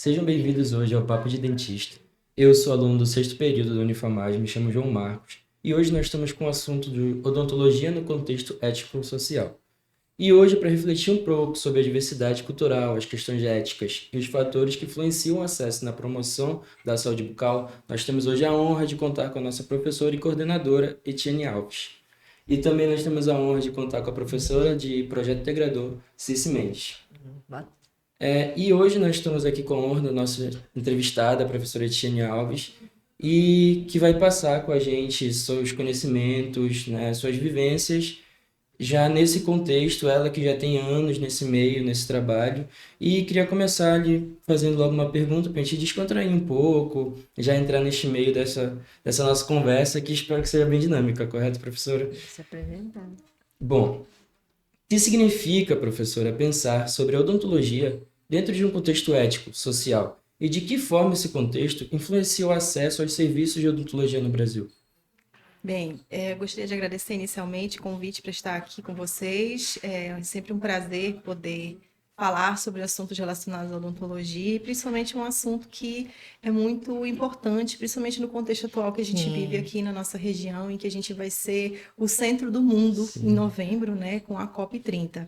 Sejam bem-vindos hoje ao Papo de Dentista. Eu sou aluno do sexto período da Unifamage, me chamo João Marcos, e hoje nós estamos com o assunto de odontologia no contexto ético-social. E hoje, para refletir um pouco sobre a diversidade cultural, as questões éticas e os fatores que influenciam o acesso na promoção da saúde bucal, nós temos hoje a honra de contar com a nossa professora e coordenadora, Etienne Alves. E também nós temos a honra de contar com a professora de projeto integrador, Cici Mendes. E hoje nós estamos aqui com a honra da nossa entrevistada, a professora Etienne Alves, e que vai passar com a gente seus conhecimentos, né, suas vivências, já nesse contexto, ela que já tem anos nesse meio, nesse trabalho, e queria começar ali fazendo logo uma pergunta para a gente descontrair um pouco, já entrar neste meio dessa nossa conversa, que espero que seja bem dinâmica, correto, professora? Se apresentar. Bom, o que significa, professora, pensar sobre a odontologia dentro de um contexto ético, social? E de que forma esse contexto influencia o acesso aos serviços de odontologia no Brasil? Bem, gostaria de agradecer inicialmente o convite para estar aqui com vocês. É sempre um prazer poder falar sobre assuntos relacionados à odontologia, e principalmente um assunto que é muito importante, principalmente no contexto atual que a gente vive aqui na nossa região, em que a gente vai ser o centro do mundo em novembro, né, com a COP30.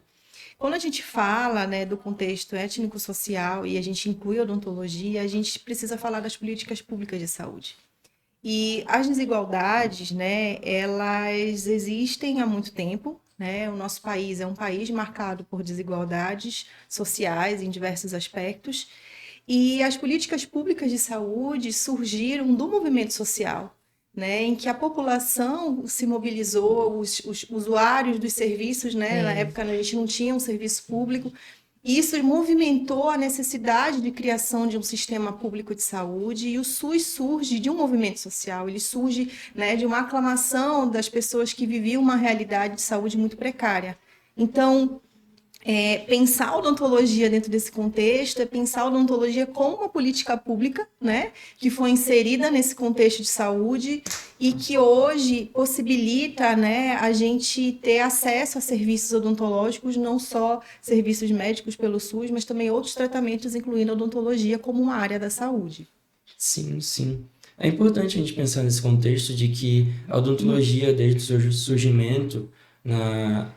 Quando a gente fala, né, do contexto étnico-social e a gente inclui a odontologia, a gente precisa falar das políticas públicas de saúde. E as desigualdades, né, elas existem há muito tempo, né? O nosso país é um país marcado por desigualdades sociais em diversos aspectos, e as políticas públicas de saúde surgiram do movimento social, né, em que a população se mobilizou, os usuários dos serviços, né, na época a gente não tinha um serviço público. Isso movimentou a necessidade de criação de um sistema público de saúde, e o SUS surge de um movimento social, ele surge, né, de uma aclamação das pessoas que viviam uma realidade de saúde muito precária. Então, pensar a odontologia dentro desse contexto é pensar a odontologia como uma política pública, né, que foi inserida nesse contexto de saúde e que hoje possibilita, né, a gente ter acesso a serviços odontológicos, não só serviços médicos pelo SUS, mas também outros tratamentos, incluindo a odontologia como uma área da saúde. Sim, sim. É importante a gente pensar nesse contexto de que a odontologia, desde o seu surgimento,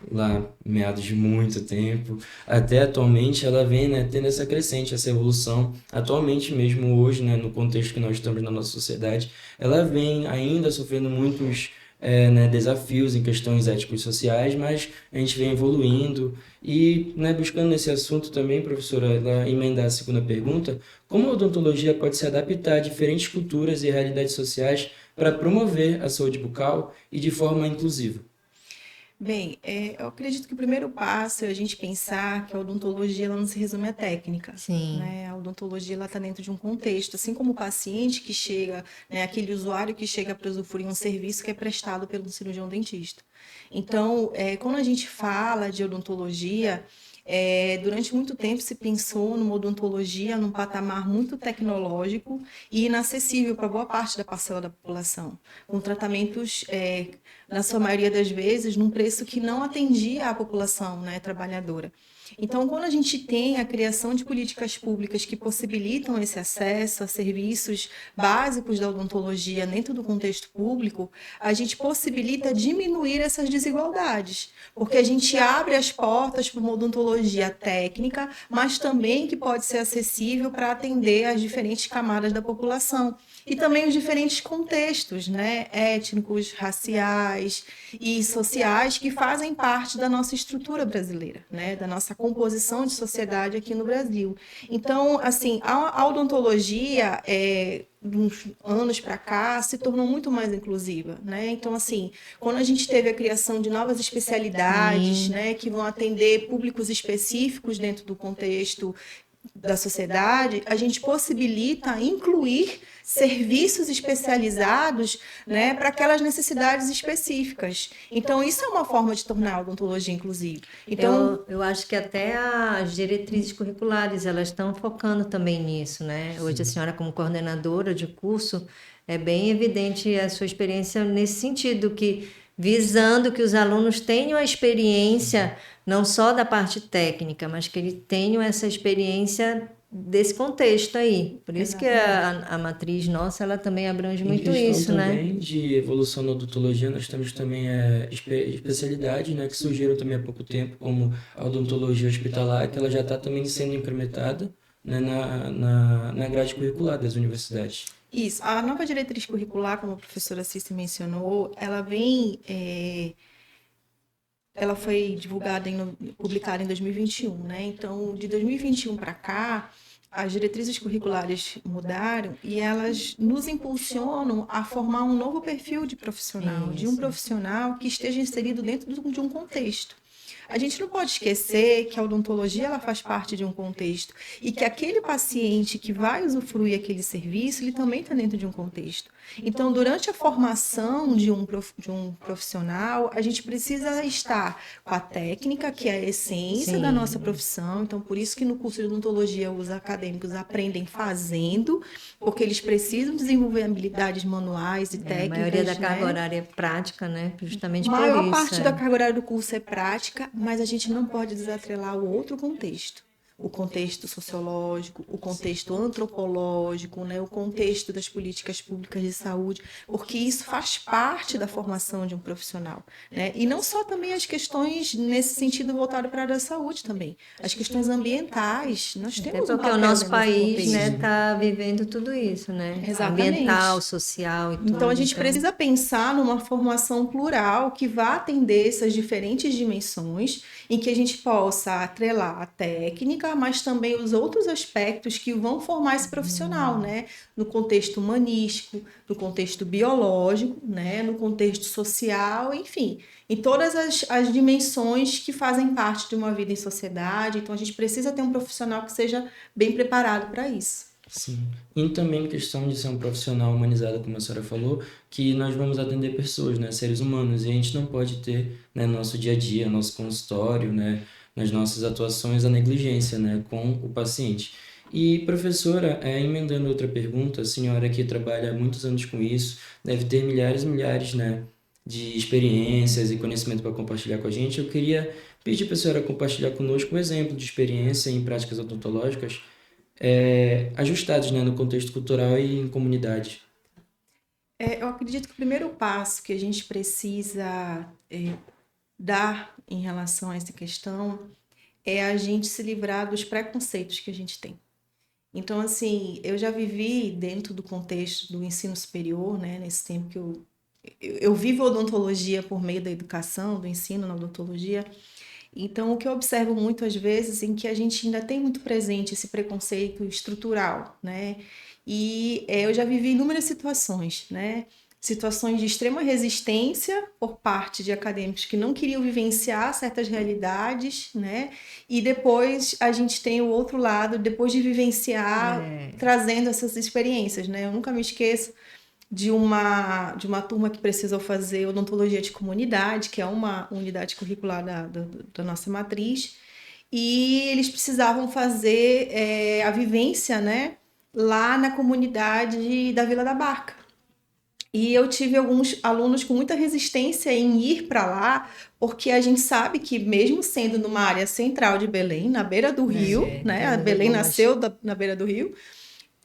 lá meados de muito tempo, até atualmente, ela vem, né, tendo essa crescente, essa evolução. Atualmente mesmo, hoje, né, no contexto que nós estamos na nossa sociedade, ela vem ainda sofrendo muitos né, desafios em questões éticos e sociais, mas a gente vem evoluindo e, né, buscando nesse assunto também, professora, ela emendar a segunda pergunta, como a odontologia pode se adaptar a diferentes culturas e realidades sociais para promover a saúde bucal e de forma inclusiva? Bem, eu acredito que o primeiro passo é a gente pensar que a odontologia ela não se resume à técnica, Sim. né? A odontologia está dentro de um contexto, assim como o paciente que chega, né, aquele usuário que chega para usufruir um serviço que é prestado pelo cirurgião dentista. Então, quando a gente fala de odontologia, durante muito tempo se pensou numa odontologia num patamar muito tecnológico e inacessível para boa parte da parcela da população, com tratamentos, na sua maioria das vezes, num preço que não atendia à população, né, trabalhadora. Então, quando a gente tem a criação de políticas públicas que possibilitam esse acesso a serviços básicos da odontologia dentro do contexto público, a gente possibilita diminuir essas desigualdades, porque a gente abre as portas para uma odontologia técnica, mas também que pode ser acessível para atender as diferentes camadas da população. E também os diferentes contextos, né, étnicos, raciais e sociais que fazem parte da nossa estrutura brasileira, né, da nossa composição de sociedade aqui no Brasil. Então, assim, a odontologia, de uns anos para cá, se tornou muito mais inclusiva, né? Então, assim, quando a gente teve a criação de novas especialidades, né, que vão atender públicos específicos dentro do contexto da sociedade, a gente possibilita incluir serviços especializados, né, para aquelas necessidades específicas. Então, isso é uma forma de tornar a odontologia inclusiva. Então, Eu acho que até as diretrizes curriculares, elas estão focando também nisso, né? Hoje a senhora, como coordenadora de curso, é bem evidente a sua experiência nesse sentido, que visando que os alunos tenham a experiência não só da parte técnica, mas que eles tenham essa experiência desse contexto aí. Por isso que Exatamente. a matriz nossa, ela também abrange Em muito questão isso, né? também de evolução da odontologia, nós temos também especialidades, né, que surgiram também há pouco tempo, como a odontologia hospitalar, que ela já está também sendo implementada, né, na grade curricular das universidades. Isso, a nova diretriz curricular, como a professora Cici mencionou, ela vem, ela foi divulgada, publicada em 2021, né? Então, de 2021 para cá, as diretrizes curriculares mudaram e elas nos impulsionam a formar um novo perfil de um Isso. profissional que esteja inserido dentro de um contexto. A gente não pode esquecer que a odontologia ela faz parte de um contexto e que aquele paciente que vai usufruir aquele serviço, ele também está dentro de um contexto. Então, durante a formação de um profissional, a gente precisa estar com a técnica, que é a essência da nossa Sim. profissão. Então, por isso que no curso de odontologia os acadêmicos aprendem fazendo, porque eles precisam desenvolver habilidades manuais e A maioria da técnicas, carga né? horária é prática, né? Justamente por Maior isso. parte da carga horária do curso é prática, mas a gente não pode desatrelar o outro contexto. O contexto sociológico, o contexto antropológico, né? O contexto das políticas públicas de saúde, porque isso faz parte da formação de um profissional, né? E não só também as questões nesse sentido voltado para a área da saúde também. As questões ambientais, nós Até temos um porque o papel nosso dentro desse país, né, contexto. está vivendo tudo isso, né? Ambiental, Exatamente. social e Então, a tudo. gente Então, precisa pensar numa formação plural que vá atender essas diferentes dimensões, em que a gente possa atrelar a técnica, mas também os outros aspectos que vão formar esse profissional, né? No contexto humanístico, no contexto biológico, né? No contexto social, enfim, em todas as dimensões que fazem parte de uma vida em sociedade. Então, a gente precisa ter um profissional que seja bem preparado para isso. Sim. E também questão de ser um profissional humanizado, como a senhora falou, que nós vamos atender pessoas, né, seres humanos, e a gente não pode ter, né, no nosso dia a dia, nosso consultório, né, nas nossas atuações, a negligência, né, com o paciente. E, professora, emendando outra pergunta, a senhora que trabalha há muitos anos com isso, deve ter milhares e milhares, né, de experiências e conhecimento para compartilhar com a gente. Eu queria pedir para a senhora compartilhar conosco um exemplo de experiência em práticas odontológicas ajustados, né, no contexto cultural e em comunidade. Eu acredito que o primeiro passo que a gente precisa dar em relação a essa questão é a gente se livrar dos preconceitos que a gente tem. Então, assim, eu já vivi dentro do contexto do ensino superior, né, nesse tempo que eu vivo a odontologia por meio da educação, do ensino na odontologia. Então, o que eu observo muito às vezes é que a gente ainda tem muito presente esse preconceito estrutural, né? E eu já vivi inúmeras situações, né? Situações de extrema resistência por parte de acadêmicos que não queriam vivenciar certas realidades, né? E depois a gente tem o outro lado, depois de vivenciar, trazendo essas experiências, né? Eu nunca me esqueço de uma turma que precisou fazer odontologia de comunidade, que é uma unidade curricular da nossa matriz, e eles precisavam fazer a vivência, né, lá na comunidade da Vila da Barca. E eu tive alguns alunos com muita resistência em ir para lá, porque a gente sabe que, mesmo sendo numa área central de Belém, na beira do rio, né? A Belém nasceu na beira do rio,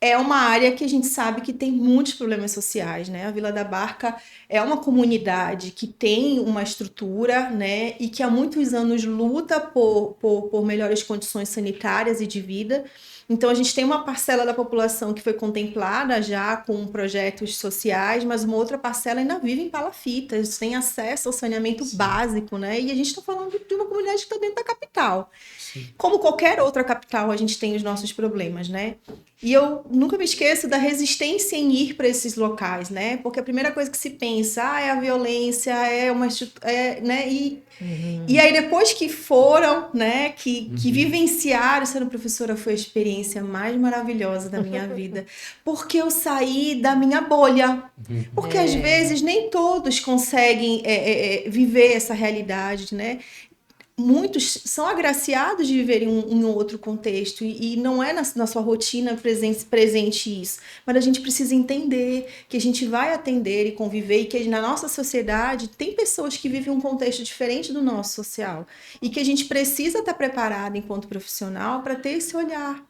é uma área que a gente sabe que tem muitos problemas sociais, né? A Vila da Barca é uma comunidade que tem uma estrutura, né? E que há muitos anos luta por melhores condições sanitárias e de vida. Então, a gente tem uma parcela da população que foi contemplada já com projetos sociais, mas uma outra parcela ainda vive em palafitas, sem acesso ao saneamento básico, né? E a gente está falando de uma comunidade que está dentro da capital. Sim. Como qualquer outra capital, a gente tem os nossos problemas, né? E eu nunca me esqueço da resistência em ir para esses locais, né? Porque a primeira coisa que se pensa é a violência, né? E aí depois que foram, né? Que vivenciaram, sendo professora, foi a experiência mais maravilhosa da minha vida, porque eu saí da minha bolha. Porque às vezes nem todos conseguem viver essa realidade, né? Muitos são agraciados de viver em um outro contexto e não é na sua rotina presente isso. Mas a gente precisa entender que a gente vai atender e conviver e que na nossa sociedade tem pessoas que vivem um contexto diferente do nosso social e que a gente precisa estar preparado enquanto profissional para ter esse olhar.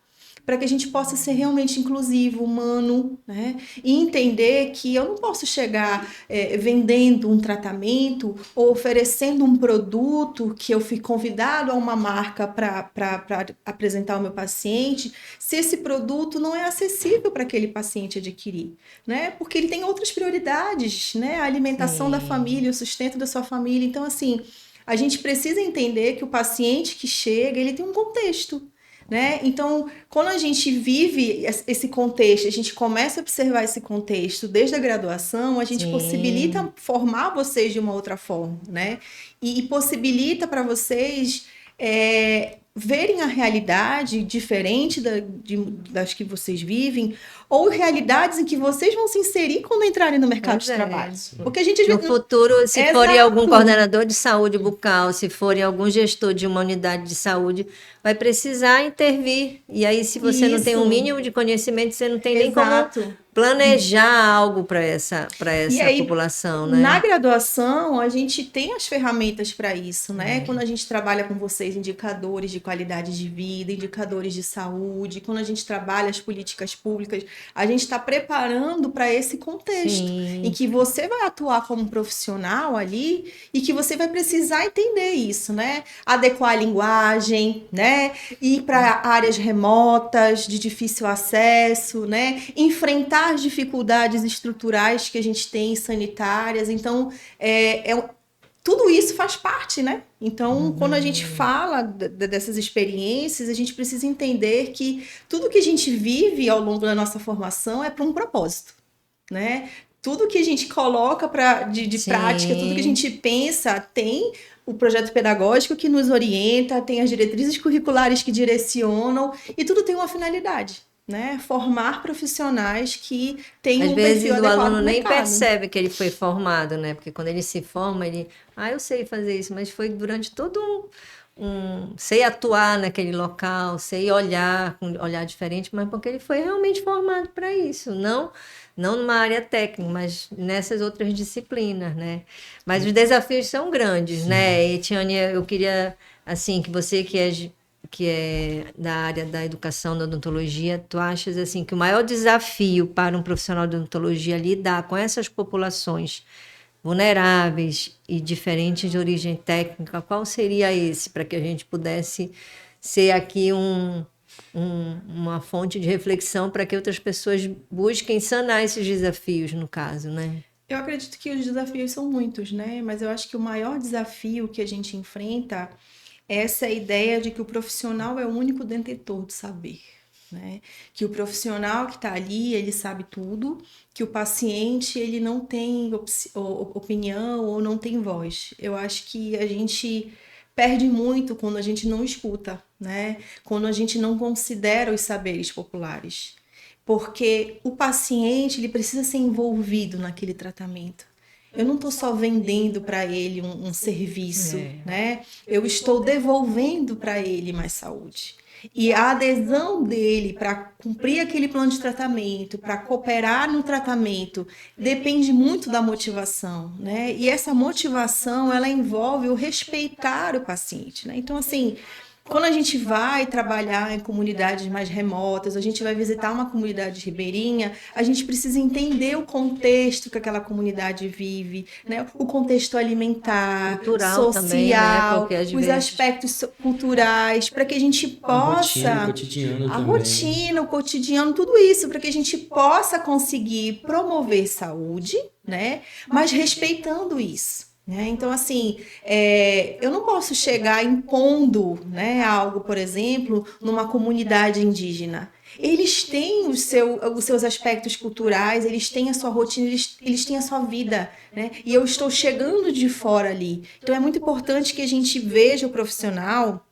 para que a gente possa ser realmente inclusivo, humano, né? E entender que eu não posso chegar vendendo um tratamento ou oferecendo um produto que eu fui convidado a uma marca para apresentar ao meu paciente, se esse produto não é acessível para aquele paciente adquirir, né? Porque ele tem outras prioridades, né? A alimentação da família, o sustento da sua família. Então, assim, a gente precisa entender que o paciente que chega, ele tem um contexto, né? Então, quando a gente vive esse contexto, a gente começa a observar esse contexto desde a graduação, a gente possibilita formar vocês de uma outra forma, né? E possibilita para vocês verem a realidade diferente das que vocês vivem, ou realidades em que vocês vão se inserir quando entrarem no mercado de trabalho. Porque a gente no futuro, se forem algum coordenador de saúde bucal, se forem algum gestor de uma unidade de saúde, vai precisar intervir. E aí, se você não tem um mínimo de conhecimento, você não tem nem como planejar algo para essa população, né? Na graduação, a gente tem as ferramentas para isso, né? Quando a gente trabalha com vocês indicadores de qualidade de vida, indicadores de saúde, quando a gente trabalha as políticas públicas, a gente está preparando para esse contexto, em que você vai atuar como profissional ali e que você vai precisar entender isso, né? Adequar a linguagem, né? Ir para áreas remotas, de difícil acesso, né? Enfrentar as dificuldades estruturais que a gente tem sanitárias. Então, tudo isso faz parte, né? Então, quando a gente fala dessas experiências, a gente precisa entender que tudo que a gente vive ao longo da nossa formação é para um propósito, né? Tudo que a gente coloca de prática, tudo que a gente pensa, tem o projeto pedagógico que nos orienta, tem as diretrizes curriculares que direcionam, e tudo tem uma finalidade, né? Formar profissionais que tenham um perfil adequado no mercado. Às vezes o aluno nem percebe que ele foi formado, né? Porque quando ele se forma, eu sei fazer isso, mas foi durante todo sei atuar naquele local, sei olhar com olhar diferente, mas porque ele foi realmente formado para isso, não numa área técnica, mas nessas outras disciplinas, né? Mas os desafios são grandes, né? E, Tiane, eu queria, assim, que você que é da área da educação, da odontologia, tu achas, assim, que o maior desafio para um profissional de odontologia lidar com essas populações vulneráveis e diferentes de origem técnica, qual seria esse, para que a gente pudesse ser aqui uma fonte de reflexão para que outras pessoas busquem sanar esses desafios, no caso, né? Eu acredito que os desafios são muitos, né? Mas eu acho que o maior desafio que a gente enfrenta é essa ideia de que o profissional é o único detentor do saber, né? Que o profissional que está ali, ele sabe tudo, que o paciente, ele não tem opinião ou não tem voz. Eu acho que a gente perde muito quando a gente não escuta, né? Quando a gente não considera os saberes populares. Porque o paciente, ele precisa ser envolvido naquele tratamento. Eu não estou só vendendo para ele um serviço, né? Eu estou devolvendo para ele mais saúde. E a adesão dele para cumprir aquele plano de tratamento, para cooperar no tratamento, depende muito da motivação, né? E essa motivação, ela envolve o respeitar o paciente, né? Então, assim, quando a gente vai trabalhar em comunidades mais remotas, a gente vai visitar uma comunidade ribeirinha, a gente precisa entender o contexto que aquela comunidade vive, né? O contexto alimentar, cultural social, também, né? os aspectos culturais, para que a gente possa... A rotina, o cotidiano, tudo isso, para que a gente possa conseguir promover saúde, né? Mas respeitando isso. Então, assim, eu não posso chegar impondo, né, algo, por exemplo, numa comunidade indígena. Eles têm os seus aspectos culturais, eles têm a sua rotina, eles têm a sua vida, né? E eu estou chegando de fora ali. Então, é muito importante que a gente veja o profissional...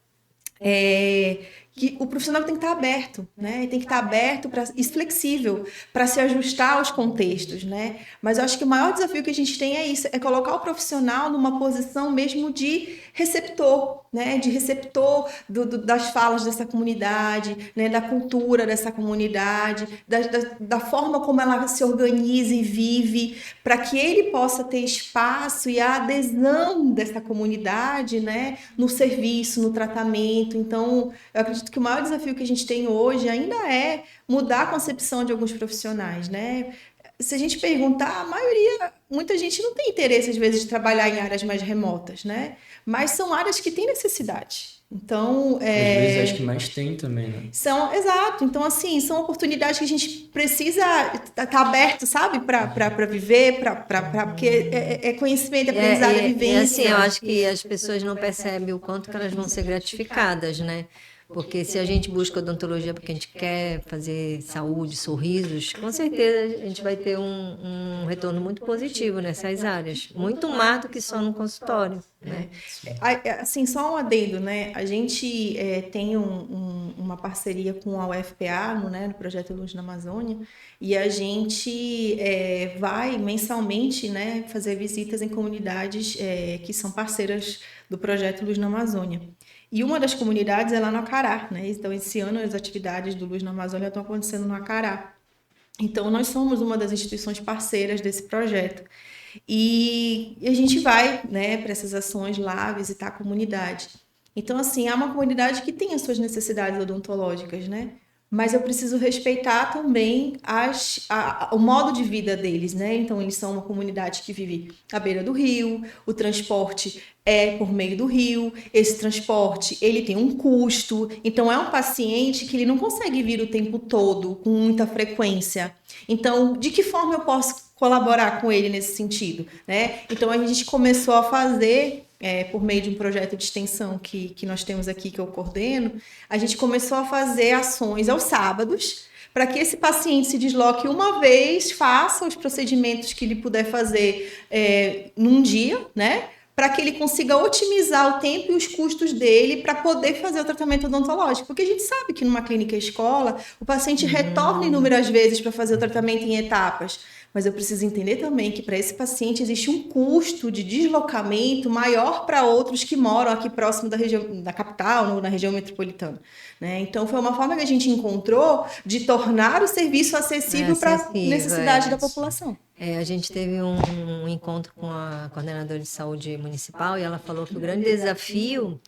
que o profissional tem que estar aberto, né? Tem que estar aberto e flexível para se ajustar aos contextos, né? Mas eu acho que o maior desafio que a gente tem é isso, é colocar o profissional numa posição mesmo de receptor, né? De receptor das falas dessa comunidade, né? Da cultura dessa comunidade, da forma como ela se organiza e vive, para que ele possa ter espaço e a adesão dessa comunidade, né? No serviço, no tratamento. Então, eu acredito acredito que o maior desafio que a gente tem hoje ainda é mudar a concepção de alguns profissionais, né? Se a gente perguntar, muita gente não tem interesse, às vezes, de trabalhar em áreas mais remotas, né? Mas são áreas que têm necessidade. Então, Às vezes acho que mais tem também, né? Exato. Então, assim, são oportunidades que a gente precisa estar aberto, sabe? Para viver, porque é conhecimento, é aprendizado, é vivência. Assim, eu acho que as pessoas não percebem o quanto que elas vão ser gratificadas, né? Porque se a gente busca odontologia porque a gente quer fazer saúde, sorrisos, com certeza a gente vai ter um retorno muito positivo nessas áreas. Muito mais do que só no consultório, né? Assim, só um adendo, né? A gente tem uma parceria com a UFPA, no projeto Luz na Amazônia, e a gente vai mensalmente, né, fazer visitas em comunidades que são parceiras do projeto Luz na Amazônia. E uma das comunidades é lá no Acará, né? Então, esse ano as atividades do Luz na Amazônia estão acontecendo no Acará. Então, nós somos uma das instituições parceiras desse projeto. E a gente vai, né, para essas ações lá, visitar a comunidade. Então, assim, há uma comunidade que tem as suas necessidades odontológicas, né? Mas eu preciso respeitar também o modo de vida deles, né? Então, eles são uma comunidade que vive à beira do rio, o transporte é por meio do rio, esse transporte, ele tem um custo, então é um paciente que ele não consegue vir o tempo todo, com muita frequência. Então, de que forma eu posso colaborar com ele nesse sentido, né? Então, a gente começou a fazer... por meio de um projeto de extensão que nós temos aqui, que eu coordeno, a gente começou a fazer ações aos sábados, para que esse paciente se desloque uma vez, faça os procedimentos que ele puder fazer num dia, né? Para que ele consiga otimizar o tempo e os custos dele para poder fazer o tratamento odontológico. Porque a gente sabe que numa clínica escola, o paciente retorna inúmeras vezes para fazer o tratamento em etapas. Mas eu preciso entender também que para esse paciente existe um custo de deslocamento maior para outros que moram aqui próximo da região, da capital, ou na região metropolitana, né? Então, foi uma forma que a gente encontrou de tornar o serviço acessível para a necessidade da população. A gente teve um encontro com a coordenadora de saúde municipal e ela falou que o grande desafio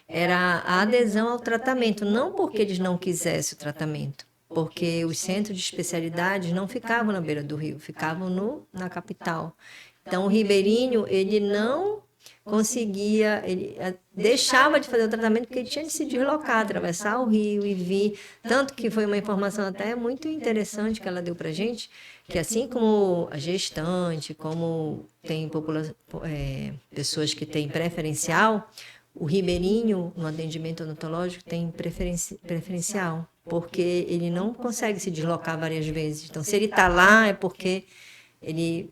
era a adesão ao tratamento, não porque eles não quisessem o tratamento, porque os centros de especialidades não ficavam na beira do rio, ficavam na capital. Então, o ribeirinho, ele não conseguia, ele deixava de fazer o tratamento porque ele tinha de se deslocar, atravessar o rio e vir. Tanto que foi uma informação até muito interessante que ela deu para a gente, que assim como a gestante, como tem pessoas que têm preferencial, o ribeirinho, no atendimento odontológico, tem preferencial, porque ele não consegue se deslocar várias vezes. Então, se ele está lá, é porque aí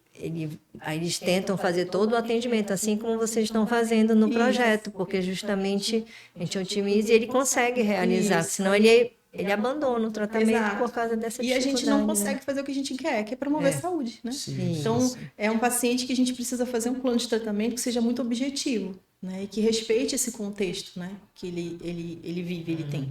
eles tentam fazer todo o atendimento, assim como vocês estão fazendo no projeto, porque justamente a gente otimiza e ele consegue realizar, senão ele abandona o tratamento por causa dessa dificuldade. E a gente não consegue fazer o que a gente quer, que é promover saúde, né? Sim, então, sim. é um paciente que a gente precisa fazer um plano de tratamento que seja muito objetivo, né? E que respeite esse contexto, né? Que ele vive, ele tem.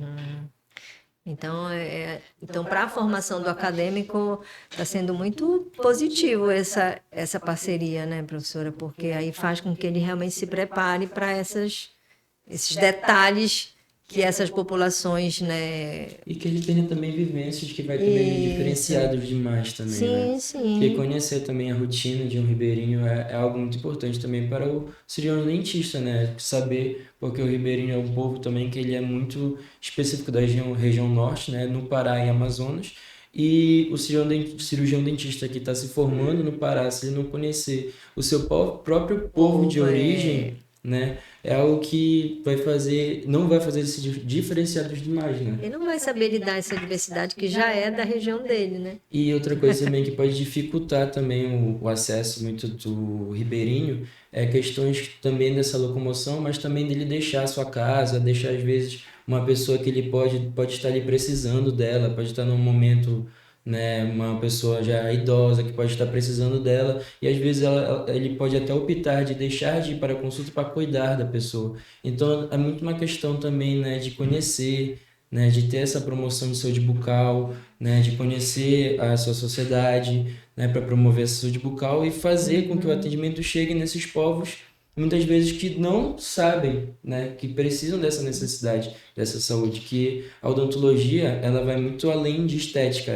Então, para a formação do acadêmico, está sendo muito positivo essa parceria, né, professora? Porque aí faz com que ele realmente se prepare para esses detalhes que essas populações, né... E que ele tenha também vivências que vai também diferenciados demais também, né? Sim. Porque conhecer também a rotina de um ribeirinho é algo muito importante também para o cirurgião dentista, né? Saber, porque o ribeirinho é um povo também que ele é muito específico da região norte, né? No Pará e Amazonas. E o cirurgião dentista que está se formando no Pará, se ele não conhecer o seu próprio povo de origem, né? É algo que não vai fazer se diferenciados demais, né? Ele não vai saber lidar essa diversidade que já é da região dele, né? E outra coisa também que pode dificultar também o acesso muito do ribeirinho é questões também dessa locomoção, mas também dele deixar a sua casa, deixar às vezes uma pessoa que ele pode estar ali precisando dela, pode estar num momento, né, uma pessoa já idosa que pode estar precisando dela e às vezes ele pode até optar de deixar de ir para a consulta para cuidar da pessoa. Então é muito uma questão também, né, de conhecer, né, de ter essa promoção de saúde bucal, né, de conhecer a sua sociedade, né, para promover a saúde bucal e fazer com que o atendimento chegue nesses povos muitas vezes que não sabem, né, que precisam dessa necessidade, dessa saúde, que a odontologia, ela vai muito além de estética,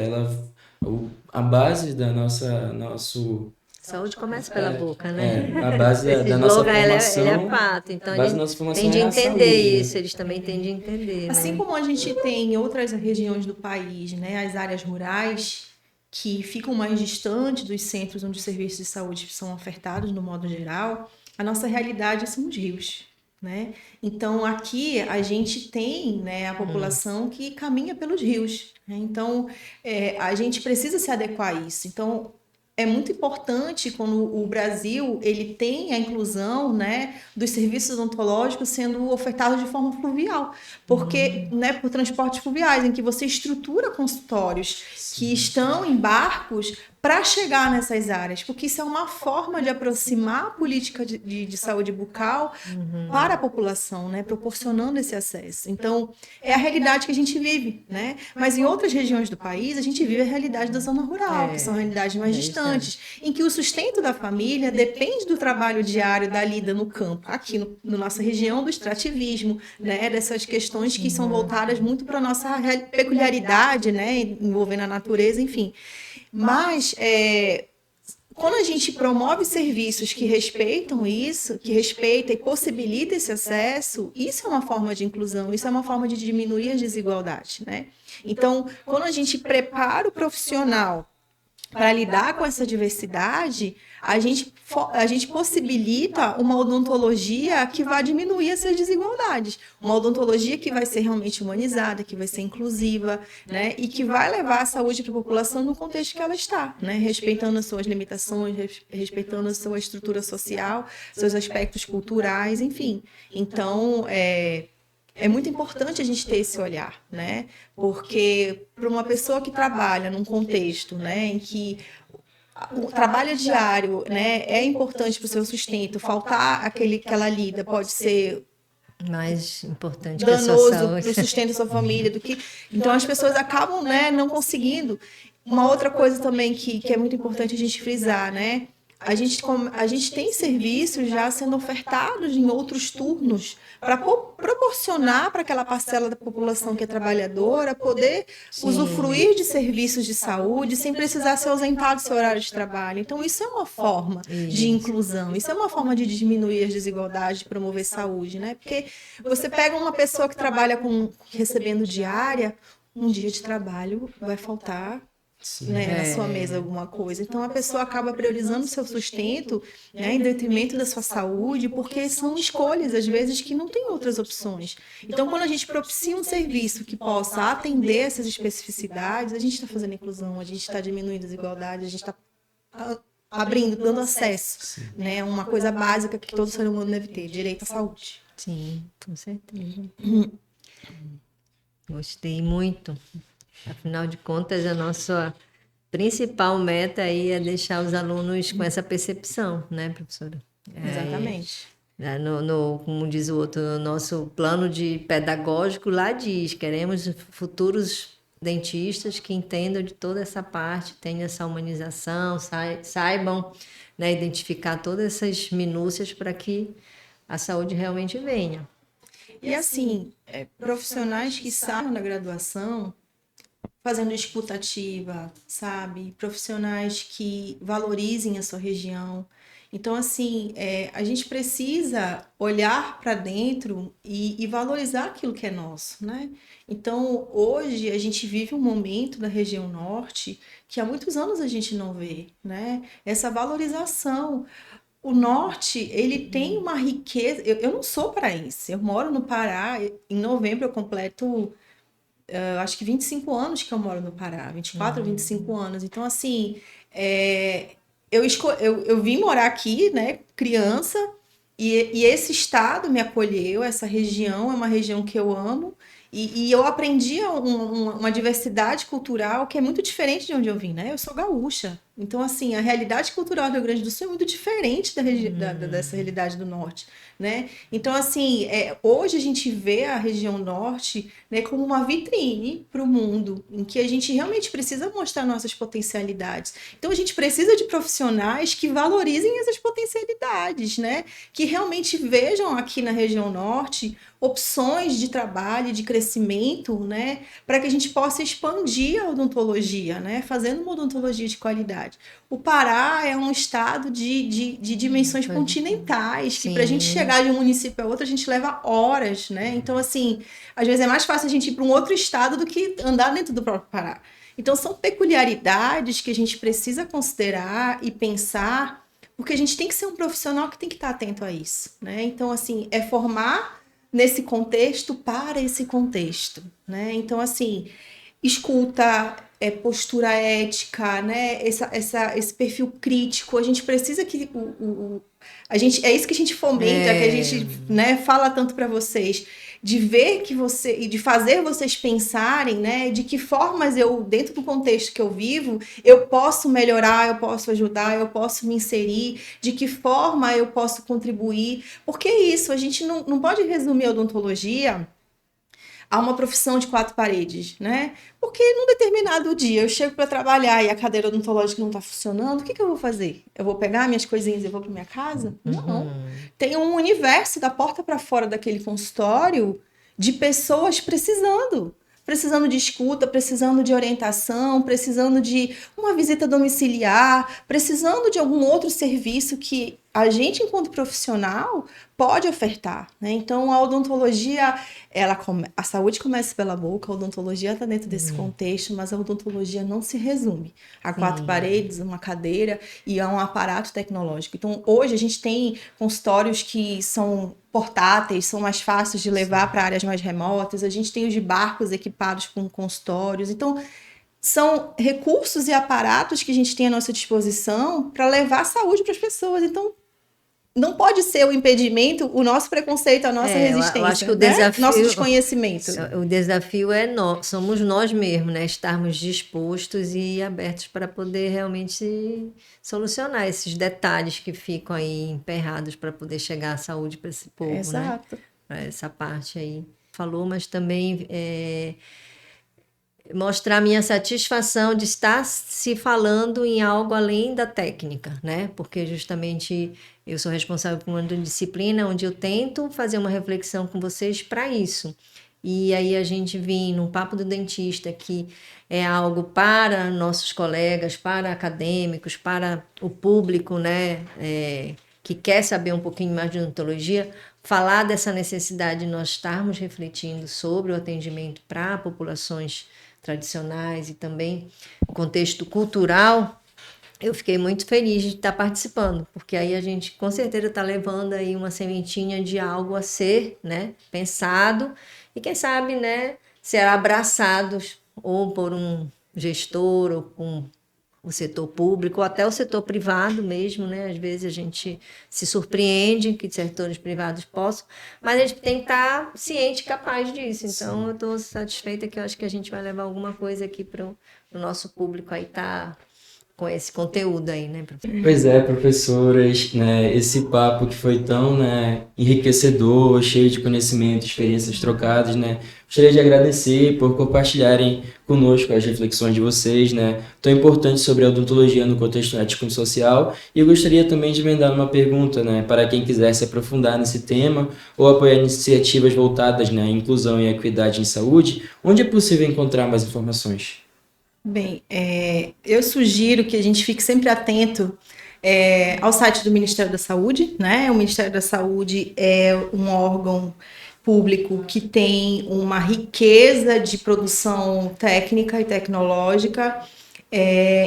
a base da nosso, Saúde começa pela boca, né? a base Esse da nossa slogan, ele é formação, fato. Então, a a base da gente nossa formação tem de é a entender saúde, isso, né? eles também têm de entender, Assim né? como a gente tem em outras regiões do país, né, as áreas rurais, que ficam mais distantes dos centros onde os serviços de saúde são ofertados, no modo geral, a nossa realidade são os rios, né? Então, aqui a gente tem, né, a população que caminha pelos rios, né? Então, a gente precisa se adequar a isso. Então, é muito importante quando o Brasil ele tem a inclusão, né, dos serviços odontológicos sendo ofertados de forma fluvial, porque, né, por transportes fluviais, em que você estrutura consultórios que estão em barcos para chegar nessas áreas, porque isso é uma forma de aproximar a política de saúde bucal para a população, né, proporcionando esse acesso. Então, é a realidade que a gente vive, né? Mas em outras regiões do país, a gente vive a realidade da zona rural, que são realidades mais distantes, em que o sustento da família depende do trabalho diário, da lida no campo. Aqui no nossa região, do extrativismo, né? Dessas questões que são voltadas muito para a nossa peculiaridade, né? Envolvendo a natureza, enfim. Mas quando a gente promove serviços que respeitam isso, que respeita e possibilita esse acesso, isso é uma forma de inclusão, isso é uma forma de diminuir as desigualdades, né? Então, quando a gente prepara o profissional para lidar com essa diversidade, a gente possibilita uma odontologia que vai diminuir essas desigualdades. Uma odontologia que vai ser realmente humanizada, que vai ser inclusiva, né? E que vai levar a saúde para a população no contexto que ela está, né? Respeitando as suas limitações, respeitando a sua estrutura social, seus aspectos culturais, enfim. Então, é muito importante a gente ter esse olhar, né? Porque para uma pessoa que trabalha num contexto, né, em que o trabalho diário, né, é importante para o seu sustento, faltar aquela lida pode ser Mais importante que a sua danoso saúde. para o sustento da sua família, então as pessoas acabam, né, não conseguindo. Uma outra coisa também que é muito importante a gente frisar, né? A gente tem serviços já sendo ofertados em outros turnos para proporcionar para aquela parcela da população que é trabalhadora poder usufruir de serviços de saúde sem precisar se ausentar do seu horário de trabalho. Então, isso é uma forma de inclusão, isso é uma forma de diminuir as desigualdades, de promover saúde, né? Porque você pega uma pessoa que trabalha recebendo diária, um dia de trabalho vai faltar, né, na sua mesa alguma coisa. Então a pessoa acaba priorizando o seu sustento, né, em detrimento da sua saúde, porque são escolhas, às vezes, que não tem outras opções. Então, quando a gente propicia um serviço que possa atender essas especificidades, a gente está fazendo inclusão, a gente está diminuindo a desigualdade, a gente está abrindo, dando acesso, né, a uma coisa básica que todo ser humano deve ter, direito à saúde. Sim, com certeza. Gostei muito. Afinal de contas, a nossa principal meta aí é deixar os alunos com essa percepção, né, professora? Exatamente. Como diz o outro, o nosso plano de pedagógico lá diz, queremos futuros dentistas que entendam de toda essa parte, tenham essa humanização, saibam, né, identificar todas essas minúcias para que a saúde realmente venha. E assim, profissionais que saiam da graduação fazendo escuta ativa, sabe? Profissionais que valorizem a sua região. Então, assim, a gente precisa olhar para dentro e valorizar aquilo que é nosso, né? Então, hoje, a gente vive um momento da região norte que há muitos anos a gente não vê, né? Essa valorização. O norte, ele tem uma riqueza. Eu não sou paraense, eu moro no Pará. Em novembro eu completo acho que 25 anos que eu moro no Pará, 24 ou 25 anos. Então, assim, eu vim morar aqui, né, criança, e esse estado me acolheu, essa região é uma região que eu amo, E eu aprendi uma diversidade cultural que é muito diferente de onde eu vim, né? Eu sou gaúcha. Então, assim, a realidade cultural do Rio Grande do Sul é muito diferente dessa realidade do Norte, né? Então, assim, hoje a gente vê a região Norte, né, como uma vitrine para o mundo, em que a gente realmente precisa mostrar nossas potencialidades. Então, a gente precisa de profissionais que valorizem essas potencialidades, né? Que realmente vejam aqui na região Norte opções de trabalho, de crescimento, né, para que a gente possa expandir a odontologia, né, fazendo uma odontologia de qualidade. O Pará é um estado de dimensões continentais, que para a gente chegar de um município a outro, a gente leva horas, né? Então, assim, às vezes é mais fácil a gente ir para um outro estado do que andar dentro do próprio Pará. Então, são peculiaridades que a gente precisa considerar e pensar, porque a gente tem que ser um profissional que tem que estar atento a isso, né? Então, assim, é formar nesse contexto para esse contexto, né? Então, assim, escuta, postura ética, né? Esse perfil crítico, a gente precisa que a gente, é isso que a gente fomenta, que a gente, né, fala tanto para vocês, de ver que você e de fazer vocês pensarem, né, de que formas eu, dentro do contexto que eu vivo, eu posso melhorar, eu posso ajudar, eu posso me inserir, de que forma eu posso contribuir, porque é isso, a gente não pode resumir a odontologia a uma profissão de 4 paredes, né? Porque num determinado dia eu chego para trabalhar e a cadeira odontológica não está funcionando, o que eu vou fazer? Eu vou pegar minhas coisinhas e vou para minha casa? Não. Tem um universo da porta para fora daquele consultório de pessoas precisando de escuta, precisando de orientação, precisando de uma visita domiciliar, precisando de algum outro serviço que a gente, enquanto profissional, pode ofertar, né? Então, a odontologia, a saúde começa pela boca, a odontologia está dentro desse contexto, mas a odontologia não se resume a 4 paredes, uma cadeira e a um aparato tecnológico. Então, hoje a gente tem consultórios que são portáteis, são mais fáceis de levar para áreas mais remotas, a gente tem os de barcos equipados com consultórios. Então, são recursos e aparatos que a gente tem à nossa disposição para levar saúde para as pessoas. Então, não pode ser o impedimento, o nosso preconceito, a nossa resistência, eu acho que o desafio, nosso desconhecimento. O desafio somos nós mesmos, né? Estarmos dispostos e abertos para poder realmente solucionar esses detalhes que ficam aí emperrados para poder chegar à saúde para esse povo, Exato. Né? Essa parte aí. Falou, mas também mostrar minha satisfação de estar se falando em algo além da técnica, né? Porque justamente eu sou responsável por uma disciplina onde eu tento fazer uma reflexão com vocês para isso. E aí a gente vem no Papo do Dentista, que é algo para nossos colegas, para acadêmicos, para o público, né? Que quer saber um pouquinho mais de odontologia, falar dessa necessidade de nós estarmos refletindo sobre o atendimento para populações tradicionais e também contexto cultural, eu fiquei muito feliz de estar participando, porque aí a gente com certeza está levando aí uma sementinha de algo a ser, né, pensado e quem sabe, né, ser abraçados ou por um gestor ou com o setor público, ou até o setor privado mesmo, né? Às vezes a gente se surpreende que setores privados possam, mas a gente tem que estar ciente e capaz disso. Então, eu estou satisfeita que eu acho que a gente vai levar alguma coisa aqui para o nosso público aí estar com esse conteúdo aí, né, professor? Pois é, professoras, né, esse papo que foi tão, né, enriquecedor, cheio de conhecimento, experiências trocadas, né, gostaria de agradecer por compartilharem conosco as reflexões de vocês, né, tão importantes sobre a odontologia no contexto ético e social, e eu gostaria também de emendar uma pergunta, né, para quem quiser se aprofundar nesse tema ou apoiar iniciativas voltadas, né, à inclusão e à equidade em saúde, onde é possível encontrar mais informações? Bem, eu sugiro que a gente fique sempre atento ao site do Ministério da Saúde, né? O Ministério da Saúde é um órgão público que tem uma riqueza de produção técnica e tecnológica,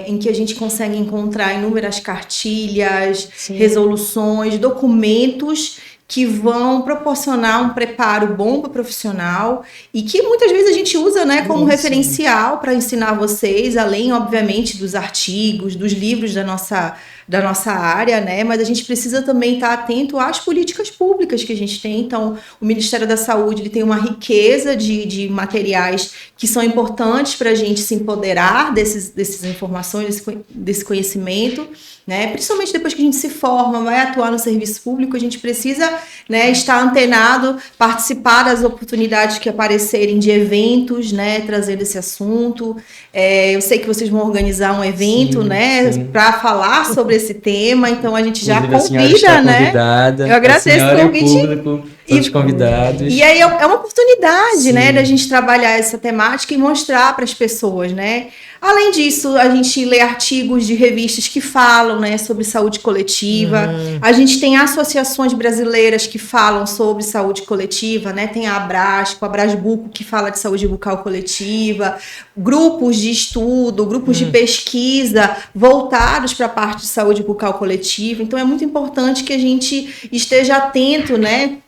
em que a gente consegue encontrar inúmeras cartilhas, resoluções, documentos que vão proporcionar um preparo bom para o profissional e que muitas vezes a gente usa, né, como referencial para ensinar vocês, além, obviamente, dos artigos, dos livros da nossa da nossa área, né? Mas a gente precisa também estar atento às políticas públicas que a gente tem. Então, o Ministério da Saúde ele tem uma riqueza de materiais que são importantes para a gente se empoderar dessas informações, desse conhecimento, né? Principalmente depois que a gente se forma, vai atuar no serviço público, a gente precisa, né, estar antenado, participar das oportunidades que aparecerem de eventos, né, trazendo esse assunto. Eu sei que vocês vão organizar um evento, né, para falar sobre esse tema, então a gente já convida, né? Convidada, eu agradeço o convite. Público, todos convidados. E aí é uma oportunidade, né, da gente trabalhar essa temática e mostrar para as pessoas, né? Além disso, a gente lê artigos de revistas que falam, né, sobre saúde coletiva. A gente tem associações brasileiras que falam sobre saúde coletiva, né? Tem a Abrasco, a Brasbuco, que fala de saúde bucal coletiva, grupos de estudo, grupos de pesquisa voltados para a parte de saúde bucal coletiva. Então, é muito importante que a gente esteja atento, né,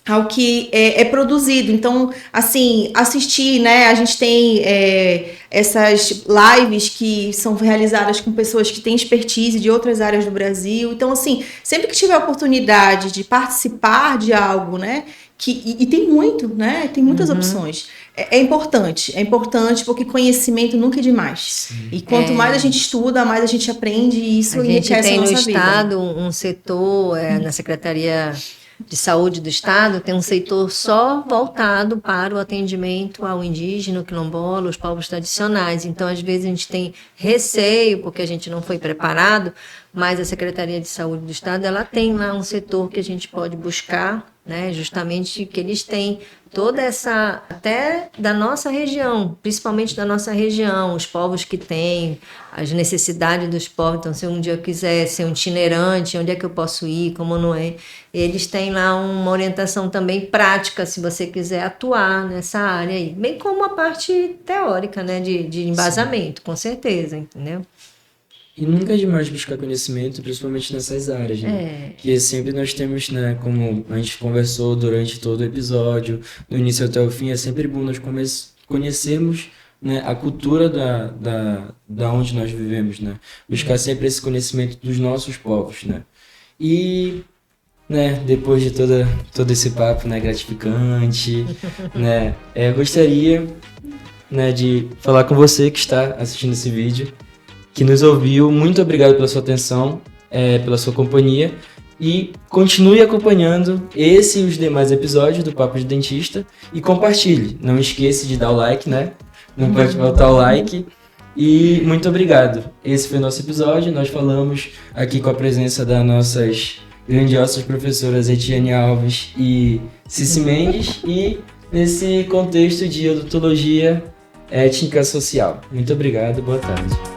ao que é produzido. Então, assim, assistir, né? A gente tem essas lives que são realizadas com pessoas que têm expertise de outras áreas do Brasil. Então, assim, sempre que tiver a oportunidade de participar de algo, né? E tem muito, né? Tem muitas opções. É importante porque conhecimento nunca é demais. Sim. E quanto mais a gente estuda, mais a gente aprende e isso enriquece a nossa vida. A gente tem no Estado um setor, na Secretaria de Saúde do Estado, tem um setor só voltado para o atendimento ao indígena, ao quilombola, aos povos tradicionais. Então, às vezes, a gente tem receio, porque a gente não foi preparado, mas a Secretaria de Saúde do Estado, ela tem lá um setor que a gente pode buscar, né, justamente que eles têm toda essa, até da nossa região, principalmente da nossa região, os povos que têm, as necessidades dos povos. Então, se um dia eu quiser ser um itinerante, onde é que eu posso ir, como não é? Eles têm lá uma orientação também prática, se você quiser atuar nessa área aí. Bem como a parte teórica, né, de embasamento, sim, com certeza, entendeu? E nunca é demais buscar conhecimento, principalmente nessas áreas, né? Que sempre nós temos, né, como a gente conversou durante todo o episódio, do início até o fim, é sempre bom nós conhecermos, né, a cultura da onde nós vivemos, né? Buscar sempre esse conhecimento dos nossos povos, né? E, né, depois de todo esse papo, né, gratificante, né, eu gostaria, né, de falar com você que está assistindo esse vídeo, que nos ouviu. Muito obrigado pela sua atenção, pela sua companhia, e continue acompanhando esse e os demais episódios do Papo de Dentista e compartilhe. Não esqueça de dar o like, né? Não pode faltar o like. E muito obrigado. Esse foi o nosso episódio. Nós falamos aqui com a presença das nossas grandiosas professoras Etienne Alves e Cici Mendes, e nesse contexto de odontologia étnica social. Muito obrigado, boa tarde.